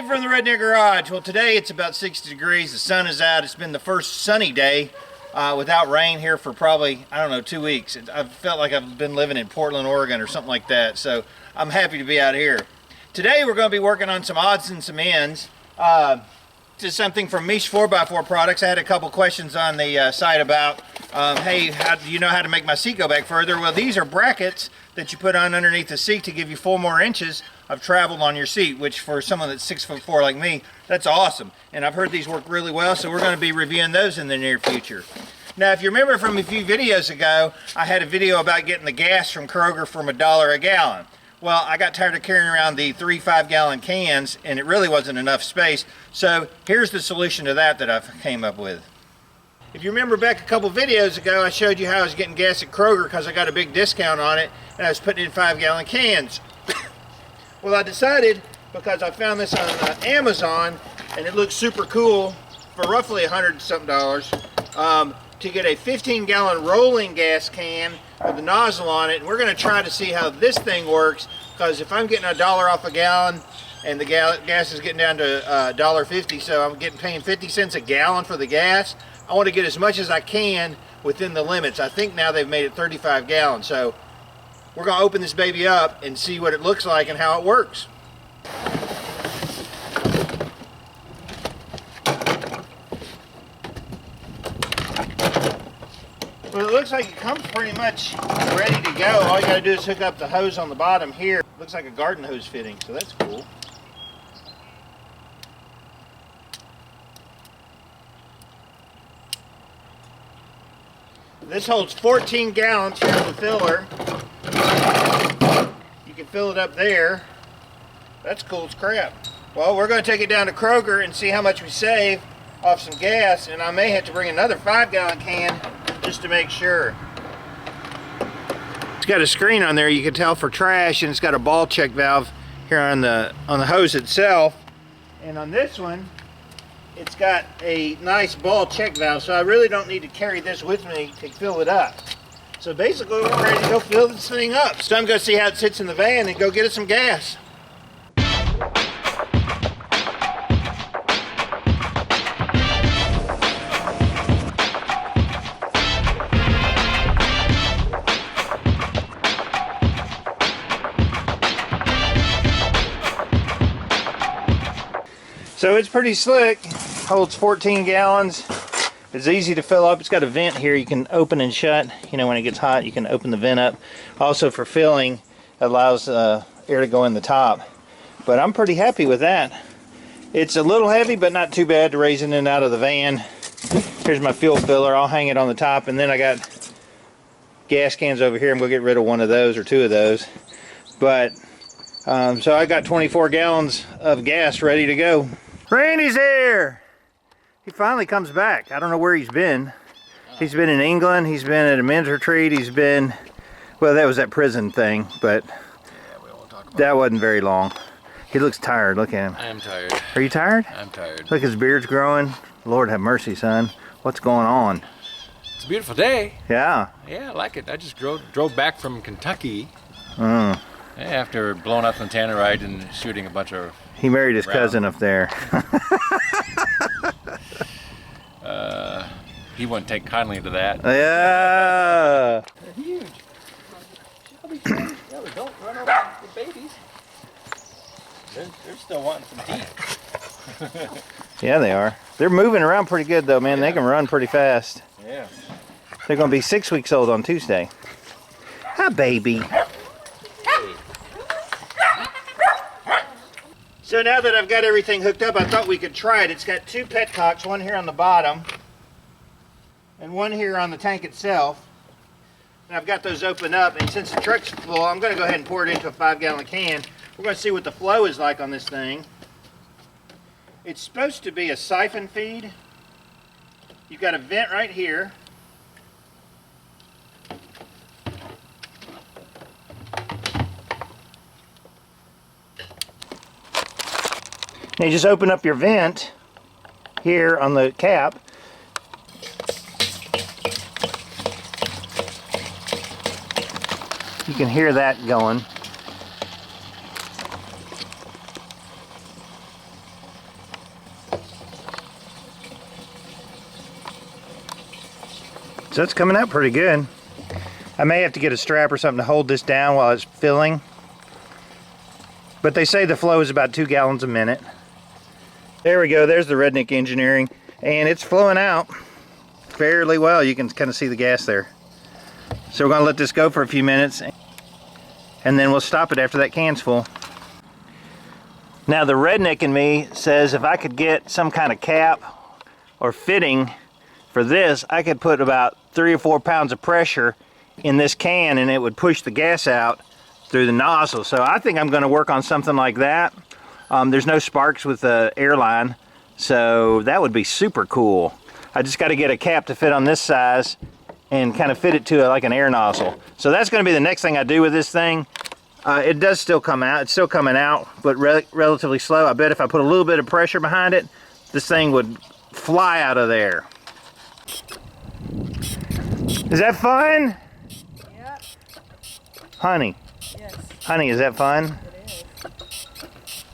Live from the Redneck Garage. Well, today it's about 60 degrees. The sun is out. It's been the first sunny day without rain here for probably, I don't know, 2 weeks. I've felt like I've been living in Portland, Oregon or something like that. So I'm happy to be out here. Today we're going to be working on some odds and some ends. This is something from Mish 4x4 Products. I had a couple questions on the site about, hey, how do you know how to make my seat go back further? Well, these are brackets that you put on underneath the seat to give you 4 more inches of travel on your seat, which for someone that's 6'4" like me, that's awesome. And I've heard these work really well, so we're going to be reviewing those in the near future. Now, if you remember from a few videos ago, I had a video about getting the gas from Kroger from $1 a gallon. Well, I got tired of carrying around the 3 5-gallon cans, and it really wasn't enough space. So here's the solution to that I came up with. If you remember back a couple videos ago, I showed you how I was getting gas at Kroger because I got a big discount on it, and I was putting it in 5-gallon cans. Well, I decided, because I found this on Amazon, and it looks super cool, for roughly $100-something, to get a 15-gallon rolling gas can with a nozzle on it. And we're going to try to see how this thing works, because if I'm getting $1 off a gallon, and the gas is getting down to $1.50, so I'm paying 50 cents a gallon for the gas, I want to get as much as I can within the limits. I think now they've made it 35 gallons, so we're going to open this baby up and see what it looks like and how it works. Well, it looks like it comes pretty much ready to go. All you got to do is hook up the hose on the bottom here. Looks like a garden hose fitting, so that's cool. This holds 14 gallons. Here's the filler. You can fill it up there. That's cool as crap. Well, we're going to take it down to Kroger and see how much we save off some gas, and I may have to bring another 5-gallon can just to make sure. It's got a screen on there, you can tell, for trash, and it's got a ball check valve here on the hose itself. And on this one, it's got a nice ball check valve, so I really don't need to carry this with me to fill it up. So basically we're ready to go fill this thing up. So I'm going to see how it sits in the van and go get us some gas. So it's pretty slick, holds 14 gallons. It's easy to fill up. It's got a vent here you can open and shut. You know, when it gets hot, you can open the vent up. Also for filling, it allows air to go in the top. But I'm pretty happy with that. It's a little heavy, but not too bad to raise in and out of the van. Here's my fuel filler. I'll hang it on the top, and then I got gas cans over here. I'm going to get rid of one of those or 2 of those. But so I got 24 gallons of gas ready to go. Randy's here! He finally comes back. I don't know where he's been. He's been in England, he's been at a men's retreat, he's been, well, that was that prison thing, but yeah, we won't talk about that wasn't very long. He looks tired, look at him. I am tired. Are you tired? I'm tired. Look, his beard's growing. Lord have mercy, son. What's going on? It's a beautiful day. Yeah. Yeah, I like it. I just drove back from Kentucky after blowing up some tannerite and shooting a bunch of... He married his cousin up there. He wouldn't take kindly to that. Yeah. They're huge. Yeah, don't run over the babies. They're still wanting some teeth. Yeah, they are. They're moving around pretty good, though, man. Yeah. They can run pretty fast. Yeah. They're going to be 6 weeks old on Tuesday. Hi, baby. So now that I've got everything hooked up, I thought we could try it. It's got 2 petcocks, one here on the bottom and one here on the tank itself. And I've got those open up, and since the truck's full, I'm going to go ahead and pour it into a 5-gallon can. We're going to see what the flow is like on this thing. It's supposed to be a siphon feed. You've got a vent right here. Now you just open up your vent here on the cap. You can hear that going. So it's coming out pretty good. I may have to get a strap or something to hold this down while it's filling. But they say the flow is about 2 gallons a minute. There we go, there's the Redneck Engineering. And it's flowing out fairly well. You can kind of see the gas there. So we're gonna let this go for a few minutes and then we'll stop it after that can's full. Now the redneck in me says if I could get some kind of cap or fitting for this, I could put about 3 or 4 pounds of pressure in this can and it would push the gas out through the nozzle. So I think I'm going to work on something like that. There's no sparks with the airline, so that would be super cool. I just got to get a cap to fit on this size and kind of fit it to like an air nozzle. So that's going to be the next thing I do with this thing. It does still come out. It's still coming out, but relatively slow. I bet if I put a little bit of pressure behind it, this thing would fly out of there. Is that fun? Yep. Honey. Yes. Honey, is that fun? It is.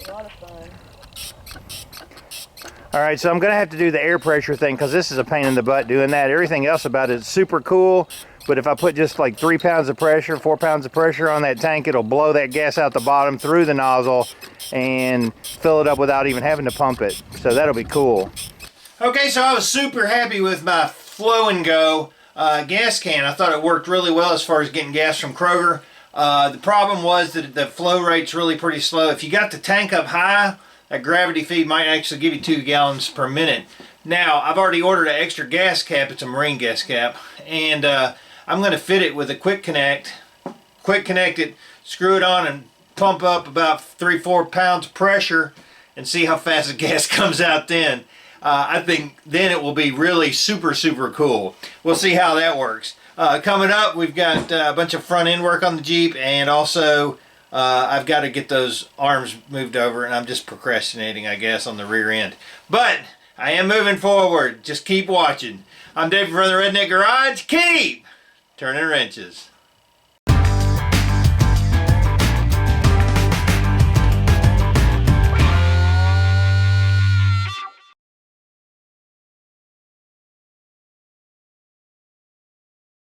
A lot of fun. All right, so I'm gonna have to do the air pressure thing because this is a pain in the butt doing that. Everything else about it is super cool, but if I put just like 3 pounds of pressure, 4 pounds of pressure on that tank, it'll blow that gas out the bottom through the nozzle and fill it up without even having to pump it. So that'll be cool. Okay, so I was super happy with my Flow and Go gas can. I thought it worked really well as far as getting gas from Kroger. The problem was that the flow rate's really pretty slow. If you got the tank up high, that gravity feed might actually give you 2 gallons per minute. Now, I've already ordered an extra gas cap. It's a marine gas cap. And I'm going to fit it with a quick connect. Quick connect it, screw it on, and pump up about 3-4 pounds of pressure and see how fast the gas comes out then. I think then it will be really super cool. We'll see how that works. Coming up, we've got a bunch of front end work on the Jeep, and also I've got to get those arms moved over, and I'm just procrastinating, I guess, on the rear end. But I am moving forward. Just keep watching. I'm David from the Redneck Garage. Keep turning wrenches.